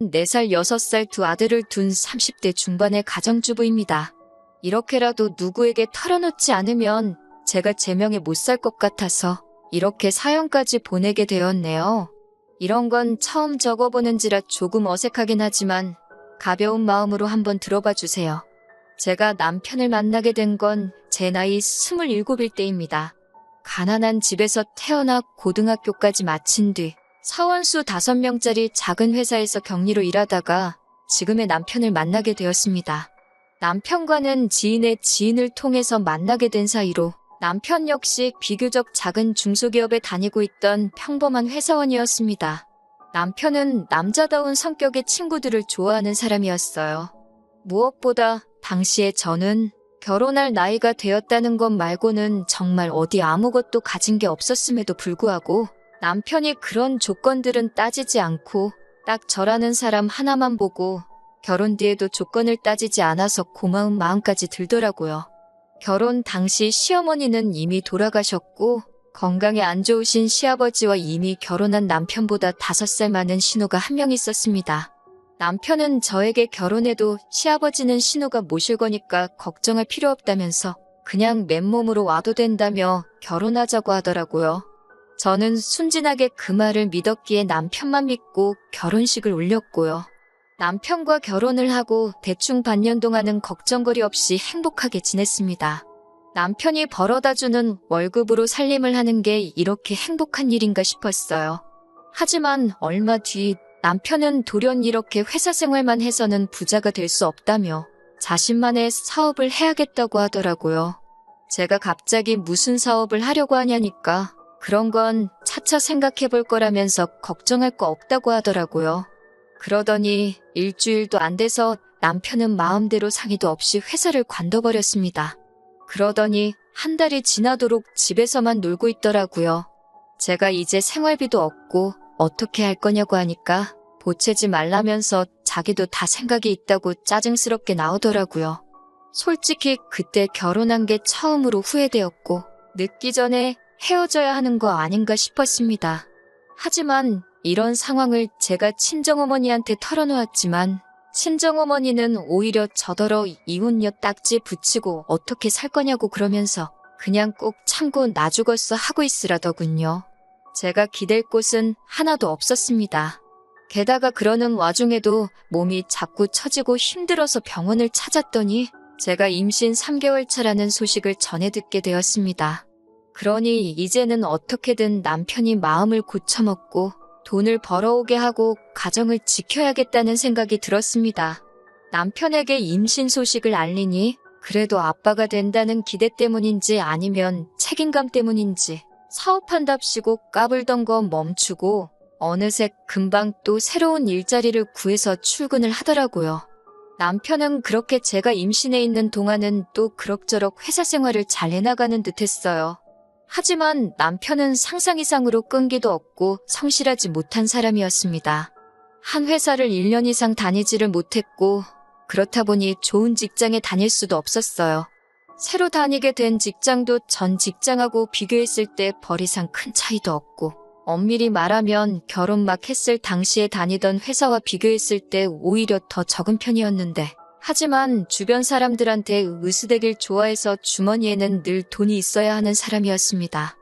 4살, 6살 두 아들을 둔 30대 중반의 가정주부입니다. 이렇게라도 누구에게 털어놓지 않으면 제가 제명에 못 살 것 같아서 이렇게 사연까지 보내게 되었네요. 이런 건 처음 적어보는지라 조금 어색하긴 하지만 가벼운 마음으로 한번 들어봐 주세요. 제가 남편을 만나게 된 건 제 나이 27일 때입니다. 가난한 집에서 태어나 고등학교까지 마친 뒤 사원수 5명짜리 작은 회사에서 격리로 일하다가 지금의 남편을 만나게 되었습니다. 남편과는 지인의 지인을 통해서 만나게 된 사이로 남편 역시 비교적 작은 중소기업에 다니고 있던 평범한 회사원이었습니다. 남편은 남자다운 성격의 친구들을 좋아하는 사람이었어요. 무엇보다 당시에 저는 결혼할 나이가 되었다는 것 말고는 정말 어디 아무것도 가진 게 없었음에도 불구하고 남편이 그런 조건들은 따지지 않고 딱 저라는 사람 하나만 보고 결혼 뒤에도 조건을 따지지 않아서 고마운 마음까지 들더라고요. 결혼 당시 시어머니는 이미 돌아가셨고 건강에 안 좋으신 시아버지와 이미 결혼한 남편보다 5살 많은 신우가 한 명 있었습니다. 남편은 저에게 결혼해도 시아버지는 신우가 모실 거니까 걱정할 필요 없다면서 그냥 맨몸으로 와도 된다며 결혼하자고 하더라고요. 저는 순진하게 그 말을 믿었기에 남편만 믿고 결혼식을 올렸고요. 남편과 결혼을 하고 대충 반년 동안은 걱정거리 없이 행복하게 지냈습니다. 남편이 벌어다주는 월급으로 살림을 하는 게 이렇게 행복한 일인가 싶었어요. 하지만 얼마 뒤 남편은 돌연 이렇게 회사 생활만 해서는 부자가 될 수 없다며 자신만의 사업을 해야겠다고 하더라고요. 제가 갑자기 무슨 사업을 하려고 하냐니까 그런 건 차차 생각해 볼 거라면서 걱정할 거 없다고 하더라고요. 그러더니 일주일도 안 돼서 남편은 마음대로 상의도 없이 회사를 관둬버렸습니다. 그러더니 한 달이 지나도록 집에서만 놀고 있더라고요. 제가 이제 생활비도 없고 어떻게 할 거냐고 하니까 보채지 말라면서 자기도 다 생각이 있다고 짜증스럽게 나오더라고요. 솔직히 그때 결혼한 게 처음으로 후회되었고 늦기 전에 헤어져야 하는 거 아닌가 싶었습니다. 하지만 이런 상황을 제가 친정어머니한테 털어놓았지만 친정어머니는 오히려 저더러 이혼녀 딱지 붙이고 어떻게 살 거냐고 그러면서 그냥 꼭 참고 나 죽었어 하고 있으라더군요. 제가 기댈 곳은 하나도 없었습니다. 게다가 그러는 와중에도 몸이 자꾸 처지고 힘들어서 병원을 찾았더니 제가 임신 3개월 차라는 소식을 전해 듣게 되었습니다. 그러니 이제는 어떻게든 남편이 마음을 고쳐먹고 돈을 벌어오게 하고 가정을 지켜야겠다는 생각이 들었습니다. 남편에게 임신 소식을 알리니 그래도 아빠가 된다는 기대 때문인지 아니면 책임감 때문인지 사업한답시고 까불던 거 멈추고 어느새 금방 또 새로운 일자리를 구해서 출근을 하더라고요. 남편은 그렇게 제가 임신해 있는 동안은 또 그럭저럭 회사 생활을 잘 해나가는 듯 했어요. 하지만 남편은 상상 이상으로 끈기도 없고 성실하지 못한 사람이었습니다. 한 회사를 1년 이상 다니지를 못했고 그렇다 보니 좋은 직장에 다닐 수도 없었어요. 새로 다니게 된 직장도 전 직장하고 비교했을 때 벌 이상 큰 차이도 없고 엄밀히 말하면 결혼 막 했을 당시에 다니던 회사와 비교했을 때 오히려 더 적은 편이었는데 하지만 주변 사람들한테 으스대길 좋아해서 주머니에는 늘 돈이 있어야 하는 사람이었습니다.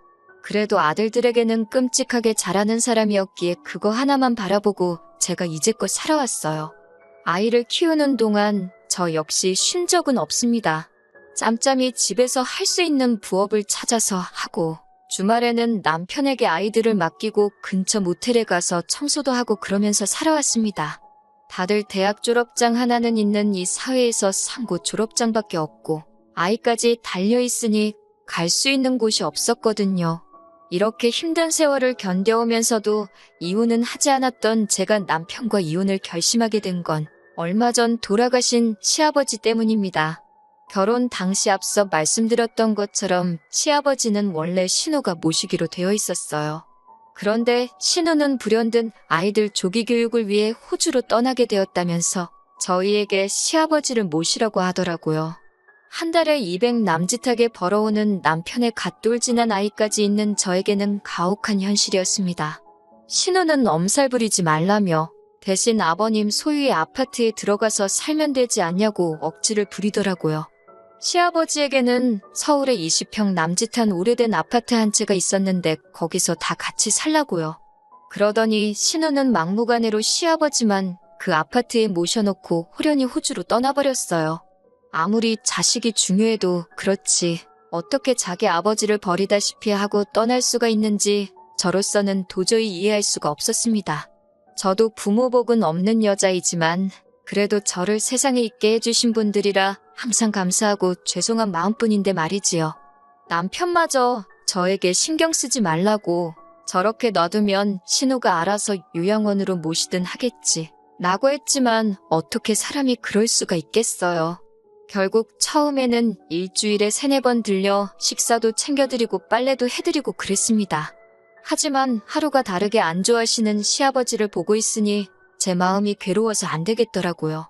그래도 아들들에게는 끔찍하게 잘하는 사람이었기에 그거 하나만 바라보고 제가 이제껏 살아왔어요. 아이를 키우는 동안 저 역시 쉰 적은 없습니다. 짬짬이 집에서 할 수 있는 부업을 찾아서 하고 주말에는 남편에게 아이들을 맡기고 근처 모텔에 가서 청소도 하고 그러면서 살아왔습니다. 다들 대학 졸업장 하나는 있는 이 사회에서 상고 졸업장밖에 없고 아이까지 달려있으니 갈 수 있는 곳이 없었거든요. 이렇게 힘든 세월을 견뎌오면서도 이혼은 하지 않았던 제가 남편과 이혼을 결심하게 된 건 얼마 전 돌아가신 시아버지 때문입니다. 결혼 당시 앞서 말씀드렸던 것처럼 시아버지는 원래 신우가 모시기로 되어 있었어요. 그런데 신우는 불현듯 아이들 조기 교육을 위해 호주로 떠나게 되었다면서 저희에게 시아버지를 모시라고 하더라고요. 한 달에 200 남짓하게 벌어오는 남편의 갓돌진한 아이까지 있는 저에게는 가혹한 현실이었습니다. 신우는 엄살 부리지 말라며 대신 아버님 소유의 아파트에 들어가서 살면 되지 않냐고 억지를 부리더라고요. 시아버지에게는 서울에 20평 남짓한 오래된 아파트 한 채가 있었는데 거기서 다 같이 살라고요. 그러더니 신우는 막무가내로 시아버지만 그 아파트에 모셔놓고 호련히 호주로 떠나버렸어요. 아무리 자식이 중요해도 그렇지 어떻게 자기 아버지를 버리다시피 하고 떠날 수가 있는지 저로서는 도저히 이해할 수가 없었습니다. 저도 부모복은 없는 여자이지만 그래도 저를 세상에 있게 해주신 분들이라 항상 감사하고 죄송한 마음뿐인데 말이지요. 남편마저 저에게 신경 쓰지 말라고 저렇게 놔두면 신우가 알아서 요양원으로 모시든 하겠지 라고 했지만 어떻게 사람이 그럴 수가 있겠어요. 결국 처음에는 일주일에 3-4번 들려 식사도 챙겨드리고 빨래도 해드리고 그랬습니다. 하지만 하루가 다르게 안 좋아하시는 시아버지를 보고 있으니 제 마음이 괴로워서 안 되겠더라고요.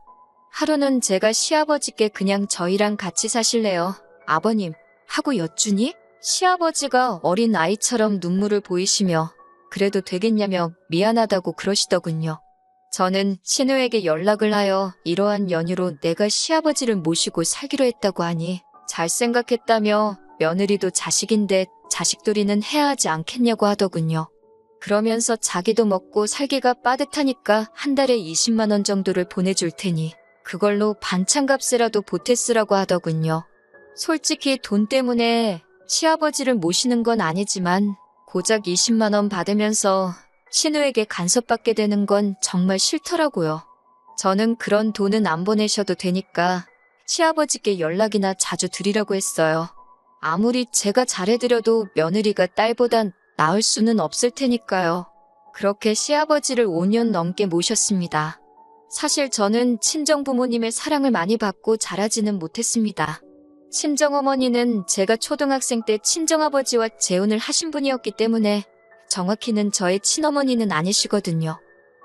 하루는 제가 시아버지께 그냥 저희랑 같이 사실래요? 아버님 하고 여쭈니 시아버지가 어린 아이처럼 눈물을 보이시며 그래도 되겠냐며 미안하다고 그러시더군요. 저는 신우에게 연락을 하여 이러한 연유로 내가 시아버지를 모시고 살기로 했다고 하니 잘 생각했다며 며느리도 자식인데 자식돌이는 해야 하지 않겠냐고 하더군요. 그러면서 자기도 먹고 살기가 빠듯하니까 한 달에 20만 원 정도를 보내줄 테니 그걸로 반찬값이라도 보태 쓰라고 하더군요. 솔직히 돈 때문에 시아버지를 모시는 건 아니지만 고작 20만 원 받으면서 신우에게 간섭받게 되는 건 정말 싫더라고요. 저는 그런 돈은 안 보내셔도 되니까 시아버지께 연락이나 자주 드리라고 했어요. 아무리 제가 잘해드려도 며느리가 딸보단 나을 수는 없을 테니까요. 그렇게 시아버지를 5년 넘게 모셨습니다. 사실 저는 친정부모님의 사랑을 많이 받고 자라지는 못했습니다. 친정어머니는 제가 초등학생 때 친정아버지와 재혼을 하신 분이었기 때문에 정확히는 저의 친어머니는 아니시거든요.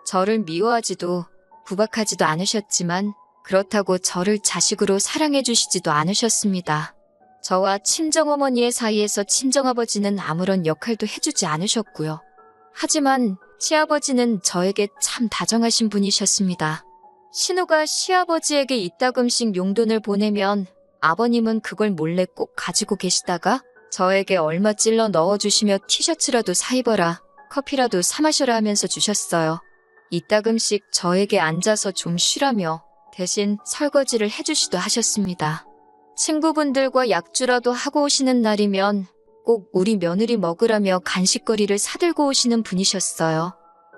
저를 미워하지도 구박하지도 않으셨지만 그렇다고 저를 자식으로 사랑해 주시지도 않으셨습니다. 저와 친정어머니의 사이에서 친정아버지는 아무런 역할도 해주지 않으셨고요. 하지만 시아버지는 저에게 참 다정하신 분이셨습니다. 신우가 시아버지에게 이따금씩 용돈을 보내면 아버님은 그걸 몰래 꼭 가지고 계시다가 저에게 얼마 찔러 넣어주시며 티셔츠라도 사 입어라, 커피라도 사 마셔라 하면서 주셨어요. 이따금씩 저에게 앉아서 좀 쉬라며 대신 설거지를 해주시도 하셨습니다. 친구분들과 약주라도 하고 오시는 날이면 꼭 우리 며느리 먹으라며 간식거리를 사들고 오시는 분이셨어요.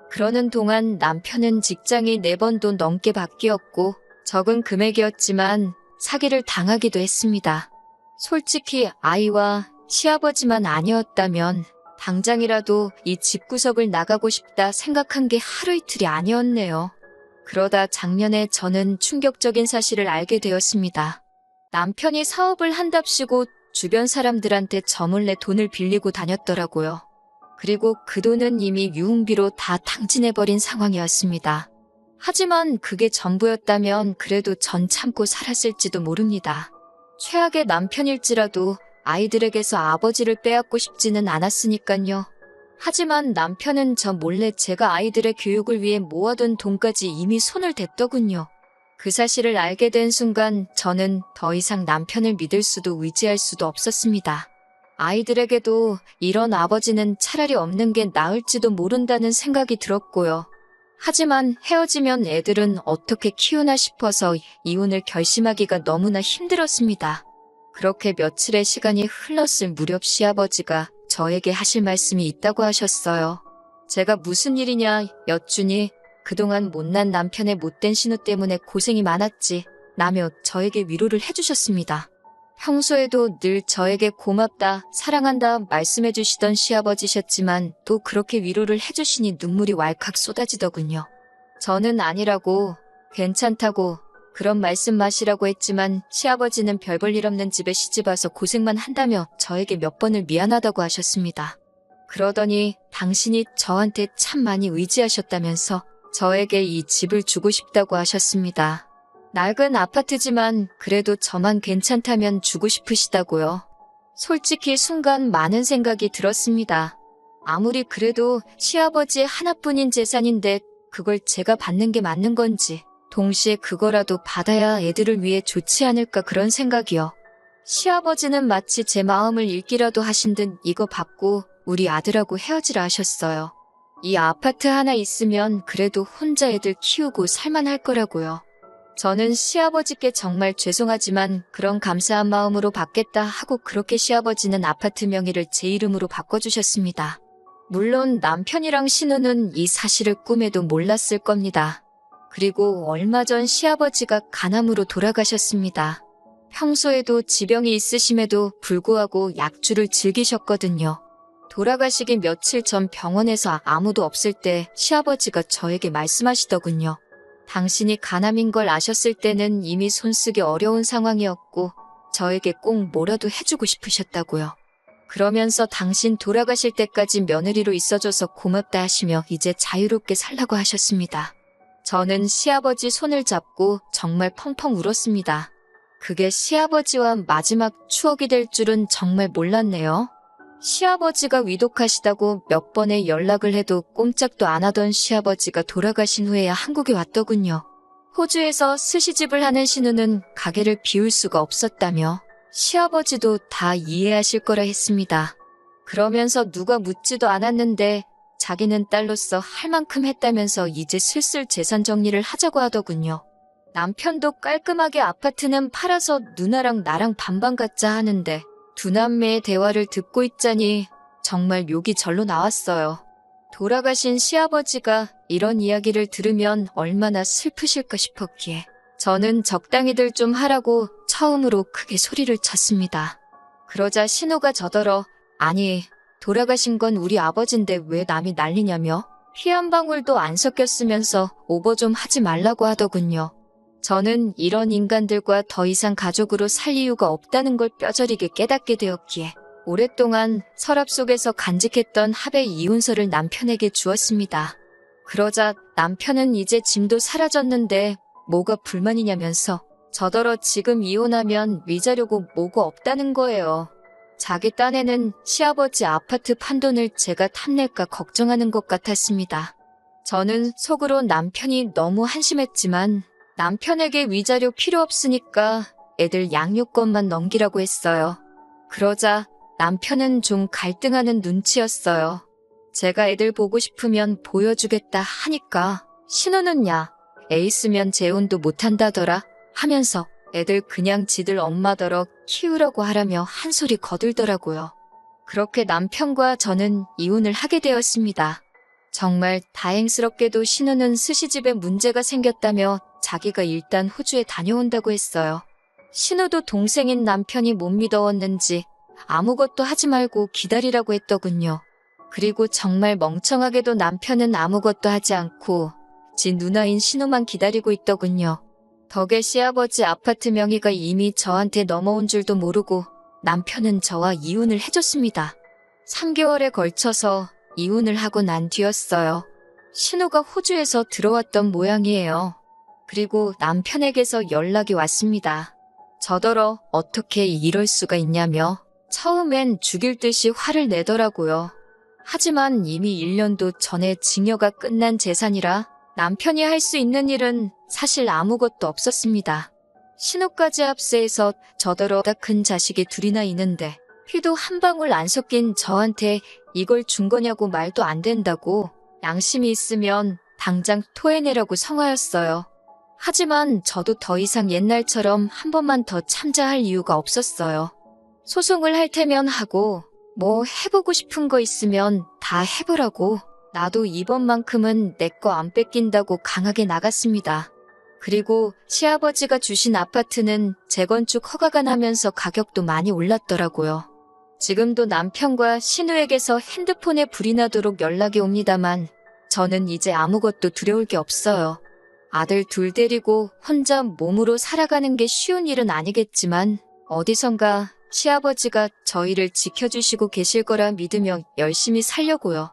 그러는 동안 남편은 직장이 4번도 넘게 바뀌었고 적은 금액이었지만 사기를 당하기도 했습니다. 솔직히 아이와 시아버지만 아니었다면 당장이라도 이 집구석을 나가고 싶다 생각한 게 하루 이틀이 아니었네요. 그러다 작년에 저는 충격적인 사실을 알게 되었습니다. 남편이 사업을 한답시고 주변 사람들한테 저 몰래 돈을 빌리고 다녔더라고요. 그리고 그 돈은 이미 유흥비로 다 탕진해버린 상황이었습니다. 하지만 그게 전부였다면 그래도 전 참고 살았을지도 모릅니다. 최악의 남편일지라도 아이들에게서 아버지를 빼앗고 싶지는 않았으니깐요. 하지만 남편은 저 몰래 제가 아이들의 교육을 위해 모아둔 돈까지 이미 손을 댔더군요. 그 사실을 알게 된 순간 저는 더 이상 남편을 믿을 수도 의지할 수도 없었습니다. 아이들에게도 이런 아버지는 차라리 없는 게 나을지도 모른다는 생각이 들었고요. 하지만 헤어지면 애들은 어떻게 키우나 싶어서 이혼을 결심하기가 너무나 힘들었습니다. 그렇게 며칠의 시간이 흘렀을 무렵 시아버지가 저에게 하실 말씀이 있다고 하셨어요. 제가 무슨 일이냐 여쭈니 그동안 못난 남편의 못된 신우 때문에 고생이 많았지 라며 저에게 위로를 해주셨습니다. 평소에도 늘 저에게 고맙다, 사랑한다 말씀해 주시던 시아버지셨지만 또 그렇게 위로를 해주시니 눈물이 왈칵 쏟아지더군요. 저는 아니라고, 괜찮다고, 그런 말씀 마시라고 했지만 시아버지는 별 볼 일 없는 집에 시집와서 고생만 한다며 저에게 몇 번을 미안하다고 하셨습니다. 그러더니 당신이 저한테 참 많이 의지하셨다면서 저에게 이 집을 주고 싶다고 하셨습니다. 낡은 아파트지만 그래도 저만 괜찮다면 주고 싶으시다고요. 솔직히 순간 많은 생각이 들었습니다. 아무리 그래도 시아버지의 하나뿐인 재산인데 그걸 제가 받는 게 맞는 건지, 동시에 그거라도 받아야 애들을 위해 좋지 않을까 그런 생각이요. 시아버지는 마치 제 마음을 읽기라도 하신 듯 이거 받고 우리 아들하고 헤어지라 하셨어요. 이 아파트 하나 있으면 그래도 혼자 애들 키우고 살만할 거라고요. 저는 시아버지께 정말 죄송하지만 그런 감사한 마음으로 받겠다 하고 그렇게 시아버지는 아파트 명의를 제 이름으로 바꿔주셨습니다. 물론 남편이랑 신우는 이 사실을 꿈에도 몰랐을 겁니다. 그리고 얼마 전 시아버지가 간암으로 돌아가셨습니다. 평소에도 지병이 있으심에도 불구하고 약주를 즐기셨거든요. 돌아가시기 며칠 전 병원에서 아무도 없을 때 시아버지가 저에게 말씀하시더군요. 당신이 간암인 걸 아셨을 때는 이미 손쓰기 어려운 상황이었고 저에게 꼭 뭐라도 해주고 싶으셨다고요. 그러면서 당신 돌아가실 때까지 며느리로 있어줘서 고맙다 하시며 이제 자유롭게 살라고 하셨습니다. 저는 시아버지 손을 잡고 정말 펑펑 울었습니다. 그게 시아버지와 마지막 추억이 될 줄은 정말 몰랐네요. 시아버지가 위독하시다고 몇 번의 연락을 해도 꼼짝도 안 하던 시아버지가 돌아가신 후에야 한국에 왔더군요. 호주에서 스시집을 하는 신우는 가게를 비울 수가 없었다며 시아버지도 다 이해하실 거라 했습니다. 그러면서 누가 묻지도 않았는데 자기는 딸로서 할 만큼 했다면서 이제 슬슬 재산 정리를 하자고 하더군요. 남편도 깔끔하게 아파트는 팔아서 누나랑 나랑 반반 갖자 하는데 두 남매의 대화를 듣고 있자니 정말 욕이 절로 나왔어요. 돌아가신 시아버지가 이런 이야기를 들으면 얼마나 슬프실까 싶었기에 저는 적당히들 좀 하라고 처음으로 크게 소리를 쳤습니다. 그러자 신우가 저더러 아니 돌아가신 건 우리 아버지인데 왜 남이 난리냐며 피 한 방울도 안 섞였으면서 오버 좀 하지 말라고 하더군요. 저는 이런 인간들과 더 이상 가족으로 살 이유가 없다는 걸 뼈저리게 깨닫게 되었기에 오랫동안 서랍 속에서 간직했던 합의 이혼서를 남편에게 주었습니다. 그러자 남편은 이제 짐도 사라졌는데 뭐가 불만이냐면서 저더러 지금 이혼하면 위자료고 뭐고 없다는 거예요. 자기 딴에는 시아버지 아파트 판돈을 제가 탐낼까 걱정하는 것 같았습니다. 저는 속으로 남편이 너무 한심했지만 남편에게 위자료 필요 없으니까 애들 양육권만 넘기라고 했어요. 그러자 남편은 좀 갈등하는 눈치였어요. 제가 애들 보고 싶으면 보여주겠다 하니까 신우는 야, 애 있으면 재혼도 못한다더라 하면서 애들 그냥 지들 엄마더러 키우라고 하라며 한 소리 거들더라고요. 그렇게 남편과 저는 이혼을 하게 되었습니다. 정말 다행스럽게도 신우는 스시집에 문제가 생겼다며 자기가 일단 호주에 다녀온다고 했어요. 신우도 동생인 남편이 못 믿어왔는지 아무것도 하지 말고 기다리라고 했더군요. 그리고 정말 멍청하게도 남편은 아무것도 하지 않고 지 누나인 신우만 기다리고 있더군요. 덕에 시아버지 아파트 명의가 이미 저한테 넘어온 줄도 모르고 남편은 저와 이혼을 해줬습니다. 3개월에 걸쳐서 이혼을 하고 난 뒤였어요. 신우가 호주에서 들어왔던 모양이에요. 그리고 남편에게서 연락이 왔습니다. 저더러 어떻게 이럴 수가 있냐며 처음엔 죽일 듯이 화를 내더라고요. 하지만 이미 1년도 전에 증여가 끝난 재산이라 남편이 할 수 있는 일은 사실 아무것도 없었습니다. 신우까지 합세해서 저더러 큰 자식이 둘이나 있는데 피도 한 방울 안 섞인 저한테 이걸 준 거냐고 말도 안 된다고 양심이 있으면 당장 토해내라고 성하였어요. 하지만 저도 더 이상 옛날처럼 한 번만 더 참자할 이유가 없었어요. 소송을 할 테면 하고 뭐 해보고 싶은 거 있으면 다 해보라고 나도 이번만큼은 내 거 안 뺏긴다고 강하게 나갔습니다. 그리고 시아버지가 주신 아파트는 재건축 허가가 나면서 가격도 많이 올랐더라고요. 지금도 남편과 신우에게서 핸드폰에 불이 나도록 연락이 옵니다만 저는 이제 아무것도 두려울 게 없어요. 아들 둘 데리고 혼자 몸으로 살아가는 게 쉬운 일은 아니겠지만 어디선가 시아버지가 저희를 지켜주시고 계실 거라 믿으며 열심히 살려고요.